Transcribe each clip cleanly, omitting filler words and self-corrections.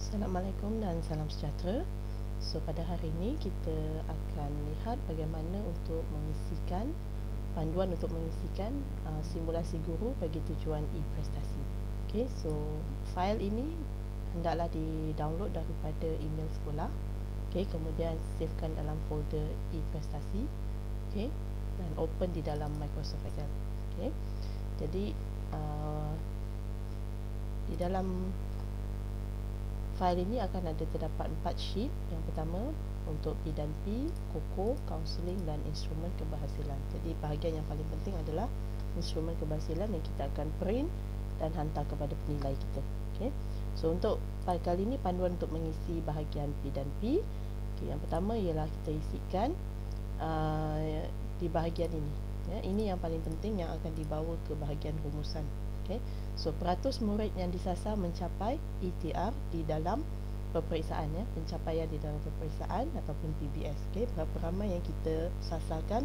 Assalamualaikum dan salam sejahtera. So pada hari ini kita akan lihat bagaimana untuk mengisikan panduan untuk mengisikan simulasi guru bagi tujuan e-prestasi. Okey, so fail ini hendaklah di-download daripada email sekolah. Okey, kemudian savekan dalam folder e-prestasi. Okey, dan open di dalam Microsoft Excel. Okey. Jadi di dalam fail ini akan ada terdapat 4 sheet. Yang pertama untuk P dan P, KOKO, kaunseling dan instrumen keberhasilan. Jadi bahagian yang paling penting adalah instrumen keberhasilan yang kita akan print dan hantar kepada penilai kita. Okey. So untuk pada kali ini panduan untuk mengisi bahagian P dan P. Okey, yang pertama ialah kita isikan di bahagian ini. Ya, ini yang paling penting yang akan dibawa ke bahagian rumusan. Okay. So peratus murid yang disasar mencapai ETR di dalam peperiksaan, ya, pencapaian di dalam peperiksaan ataupun PBS. Okay. Berapa ramai yang kita sasarkan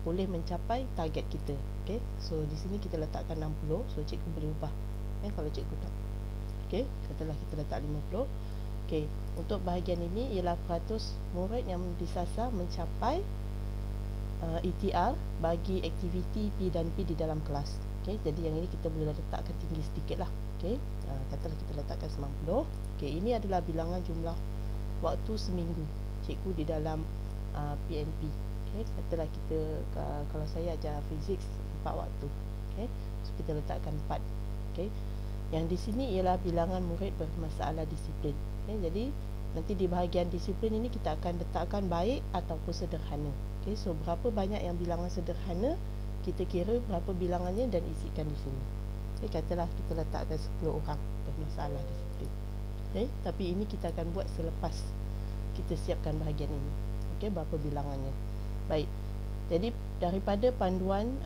boleh mencapai target kita. Okay. So di sini kita letakkan 60. So cikgu boleh ubah. Kalau cikgu tak. Okay. Katalah kita letak 50. Okay. Untuk bahagian ini ialah peratus murid yang disasar mencapai ETR bagi aktiviti P dan P di dalam kelas. Okay, jadi yang ini kita boleh letakkan tinggi sedikit lah. Okay, katalah kita letakkan 90. Okay, ini adalah bilangan jumlah waktu seminggu cikgu di dalam PNP. Okay, katalah kita kalau saya ajar fizik 4 waktu. Okay, so kita letakkan 4. Okay, yang di sini ialah bilangan murid bermasalah disiplin. Okay, jadi nanti di bahagian disiplin ini kita akan letakkan baik ataupun sederhana. Okay, so berapa banyak yang bilangan sederhana, kita kira berapa bilangannya dan isikan di sini. Okay, katalah kita letakkan 10 orang bermasalah disiplin. Okay, tapi ini kita akan buat selepas kita siapkan bahagian ini. Okay, berapa bilangannya. Baik, jadi daripada panduan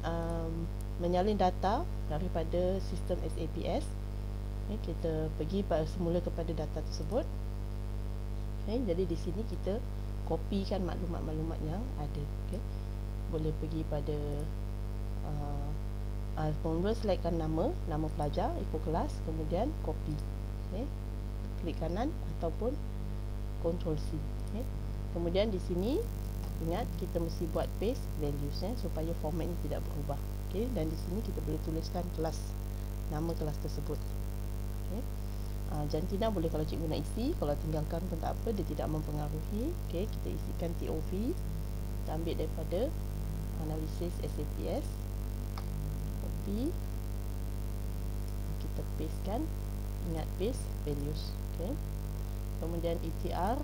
menyalin data daripada sistem SAPS, okay, kita pergi semula kepada data tersebut. Okay, jadi di sini kita kopikan maklumat-maklumat yang ada. Okay, boleh pergi pada mula selectkan nama pelajar, ikut kelas, kemudian copy. Okay, klik kanan ataupun Ctrl C. Okay, kemudian di sini ingat kita mesti buat paste values, supaya format ini tidak berubah. Okay, dan di sini kita boleh tuliskan kelas, nama kelas tersebut. Okay, jantina boleh kalau cikgu nak isi, kalau tinggalkan pun tak apa, dia tidak mempengaruhi. Okay, kita isikan TOV, kita ambil daripada analisis SAPS, copy, kita pastekan, ingat paste values. Okay, kemudian ETR,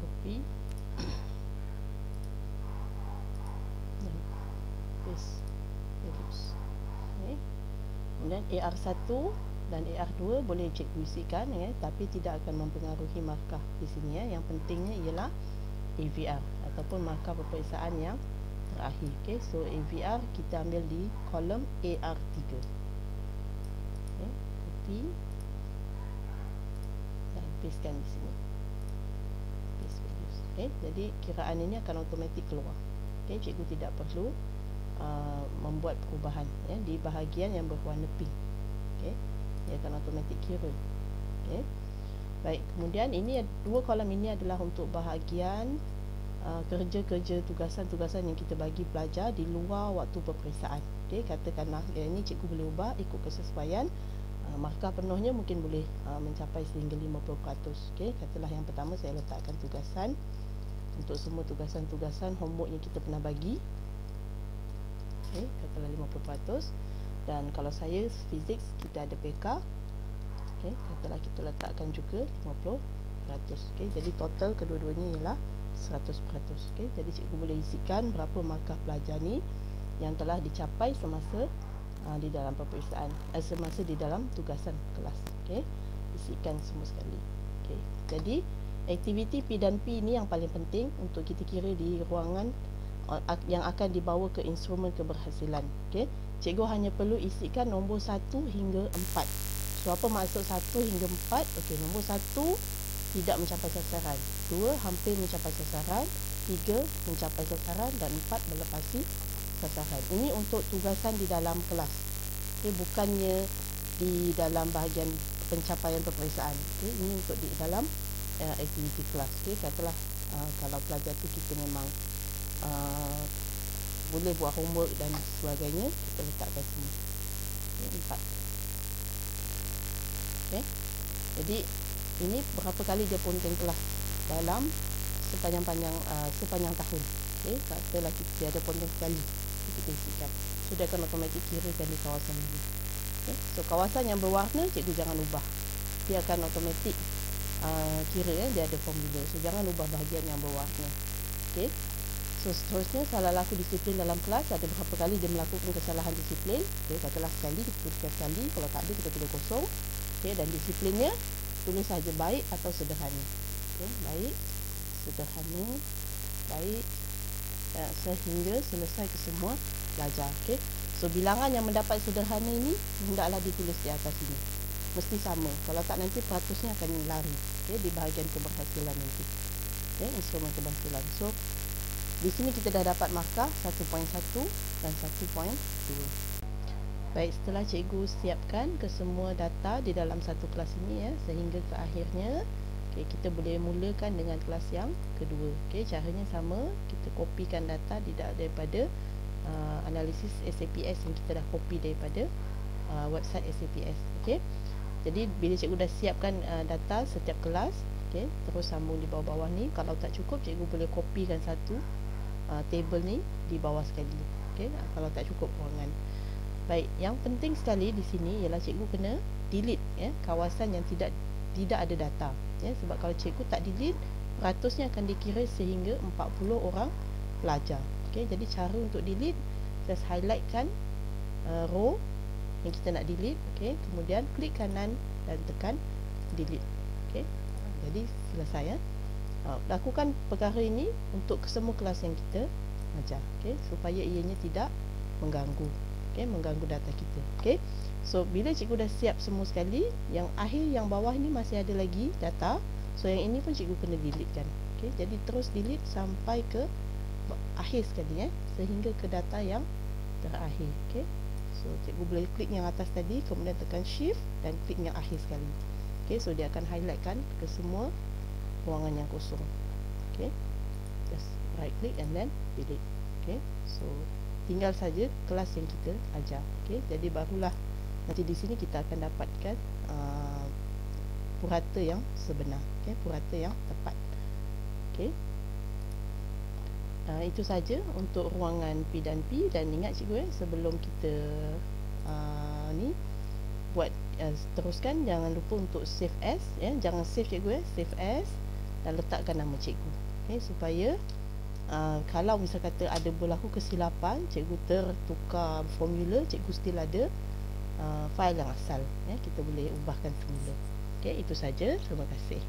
copy dan paste values. Okay, kemudian AR1 dan AR2 boleh cikgu isikan, ya, tapi tidak akan mempengaruhi markah di sini, ya. Yang pentingnya ialah AVR ataupun markah peperiksaan yang terakhir. Okay, so AVR kita ambil di kolom AR3. Okay, copy dan pastekan di sini. Paste values. Okay, jadi kiraan ini akan automatik keluar. Okay, cikgu tidak perlu membuat perubahan, ya, di bahagian yang berwarna pink. Okay, dia akan automatik kira. Okay, baik, kemudian ini dua kolom ini adalah untuk bahagian kerja-kerja tugasan-tugasan yang kita bagi pelajar di luar waktu peperiksaan. Okay, katakanlah ini cikgu boleh ubah ikut kesesuaian. Markah penuhnya mungkin boleh mencapai sehingga 50%. Okay, katalah yang pertama saya letakkan tugasan untuk semua tugasan-tugasan homework yang kita pernah bagi. Okay, katalah 50%. Dan kalau saya fizik kita ada PK. Okay, katalah kita letakkan juga 50%. Okay, jadi total kedua-duanya ialah 100%. Okay, jadi cikgu boleh isikan berapa markah pelajar ni yang telah dicapai semasa di dalam peperiksaan, semasa di dalam tugasan kelas. Okay, isikan semua sekali. Okay, jadi aktiviti P dan P ini yang paling penting untuk kita kira di ruangan yang akan dibawa ke instrumen keberhasilan. Okay, cikgu hanya perlu isikan nombor 1 hingga 4. So apa maksud 1 hingga 4? Okey, nombor 1 tidak mencapai sasaran, 2 hampir mencapai sasaran, 3 mencapai sasaran dan 4 melepasi sasaran. Ini untuk tugasan di dalam kelas. bukannya di dalam bahagian pencapaian peperiksaan. Ini untuk di dalam aktiviti kelas. Katalah kalau pelajar tu kita memang boleh buat homework dan sebagainya, kita letakkan sini. 4. Jadi ini berapa kali dia ponteng kelas dalam sepanjang tahun. Katalah dia ada ponteng sekali, kita isikan. So dia akan automatik kirakan di kawasan ini. So kawasan yang berwarna cikgu jangan ubah. Dia akan automatik kira dia ada formula. So jangan ubah bahagian yang berwarna. So seterusnya, salah laku disiplin dalam kelas. Ada berapa kali dia melakukan kesalahan disiplin. Katalah sekali, kita tuliskan sekali. Kalau tak ada, kita tulis kosong. Dan disiplinnya tulis saja baik atau sederhana. Baik, sederhana, baik, sehingga selesai ke semua pelajar. So bilangan yang mendapat sederhana ini hendaklah ditulis di atas ini. Mesti sama. Kalau tak, nanti peratusnya akan lari di bahagian keberhasilan nanti. Instrumen keberhasilan. So di sini kita dah dapat markah 1.1 dan 1.2. Baik, setelah cikgu siapkan kesemua data di dalam satu kelas ini sehingga ke akhirnya, kita boleh mulakan dengan kelas yang kedua. Caranya sama, kita kopikan data daripada analisis SAPS yang kita dah copy daripada website SAPS. Jadi bila cikgu dah siapkan data setiap kelas, terus sambung di bawah-bawah ni. Kalau tak cukup, cikgu boleh kopikan satu table ni di bawah sekali. Kalau tak cukup ruangan. Baik, yang penting sekali di sini ialah cikgu kena delete kawasan yang tidak ada data. Sebab kalau cikgu tak delete, peratusnya akan dikira sehingga 40 orang pelajar. Jadi cara untuk delete, just highlightkan row yang kita nak delete. Kemudian klik kanan dan tekan delete. Jadi selesai. Lakukan perkara ini untuk semua kelas yang kita ajar, supaya ianya tidak mengganggu, mengganggu data kita. So bila cikgu dah siap semua sekali, yang akhir, yang bawah ni masih ada lagi data. So yang ini pun cikgu kena delete kan. Jadi terus delete sampai ke akhir sekali, sehingga ke data yang terakhir. So cikgu boleh klik yang atas tadi, kemudian tekan shift dan klik yang akhir sekali. So dia akan highlightkan ke semua ruangan yang kosong. Just right click and then delete. So tinggal saja kelas yang kita ajar. Jadi barulah nanti di sini kita akan dapatkan purata yang sebenar, purata yang tepat. Itu saja untuk ruangan P dan P. Dan ingat cikgu, sebelum kita ni buat teruskan, jangan lupa untuk save as. Jangan save cikgu, save as dan letakkan nama cikgu, supaya kalau misal kata ada berlaku kesilapan, cikgu tertukar formula, cikgu still ada fail yang asal, kita boleh ubahkan semula. Itu saja. Terima kasih.